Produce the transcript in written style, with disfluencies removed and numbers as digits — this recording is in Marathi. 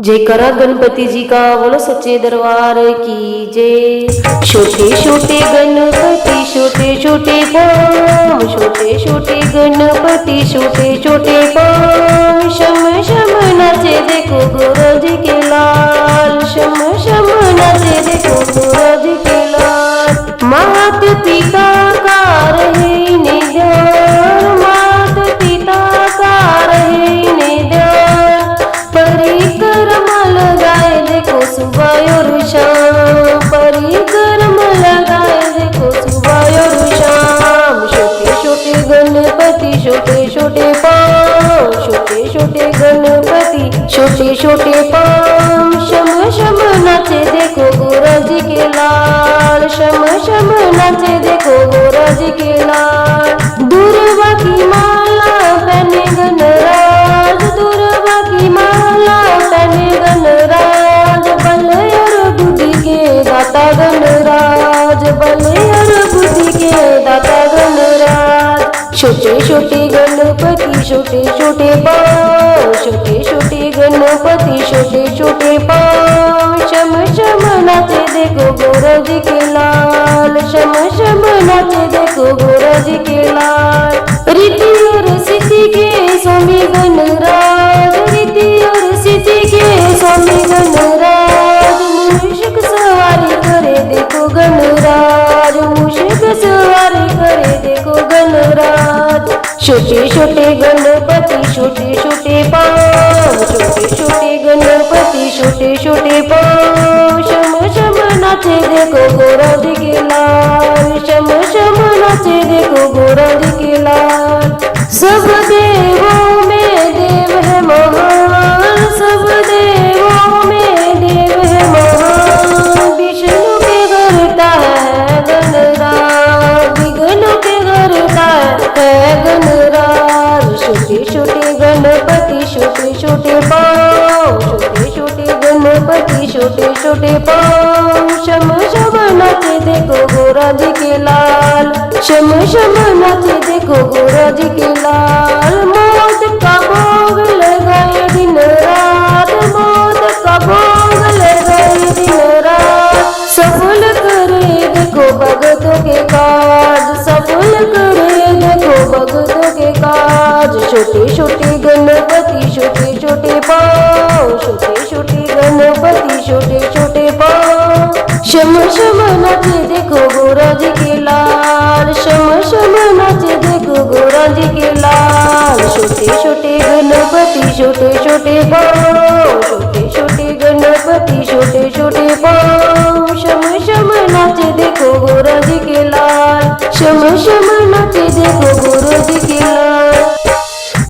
जय करा गणपति जी का, बोलो सच्चे दरबार की जय। छोटे छोटे गणपति छोटे छोटे पाँव, छोटे छोटे गणपति छोटे छोटे पाँव, शम शम नाचे देखो गुरुज के लाल, शम शम नाचे देखो गुरुज के लाल। मात पिता का रहे निधान, मात पिता का रहे निधान, परिक्रमा लगाए देखो सुबह और शाम, परिक्रमा लगाए देखो सुबह और शाम। छोटे छोटे गणपति छोटे छोटे पाँव, छोटे छोटे गणपति छोटे छोटे पाँव, शम शम नाचे देखो गुरुज के लाल, शम शम नाचे देखो गुरुज के लाल। दुर्वा की माला पहने गणराज, दुर्वा की माला पहने गणराज, बल और बुद्धि के दाता गणराज, बल और बुद्धि के दाता गणराज। छोटे छोटे गणपति छोटे छोटे पाँव, छोटे छोटे गणपति छोटे छोटे पाँव, शम शम नाचे देखो गुरुज के लाल, शम शम नाचे देखो गुरुज के लाल। रीति और सिद्धि के स्वामी गणराज, रीति और सिद्धि के स्वामी गणराज, मूषक सवारी करे देखो गणराज, मूषक सवारी करे देखो गणराज। छोटे छोटे गणपति छोटे छोटे पाँव, छोटे छोटे गणपति छोटे छोटे पाँव, शम शम नाचे देखो गुरुज के लाल, शम शम नाचे देखो गुरुज के लाल। सब देवों में देव है महान, सब देवों में देव है महान, विष्णु के करता है गणराज, विष्णु के करता है गणराज। छोटे छोटे गणपति छोटे छोटे पाँव, छोटे छोटे गणपति छोटे छोटे पाँव, शम शम नाचे देखो गुरुज के लाल, शम शम नाचे देखो गुरुज के लाल। मौत का भोग लगाए दिन रात, मौत का भोग लगाए दिन रात, सफल करे देखो भगतों के काज, सफल करे देखो भगतों के काज। छोटे छोटे गणपति छोटे छोटे पाँव, छोटे छोटे गणपति छोटे छोटे पाँव, शम शम नाचे देखो गुरुज के लाल, शम शम नाचे देखो गुरुज के लाल। छोटे छोटे गणपति छोटे छोटे पाँव, छोटे छोटे गणपति छोटे छोटे पाँव, शम शम नाचे देखो गुरुज के लाल, शम शम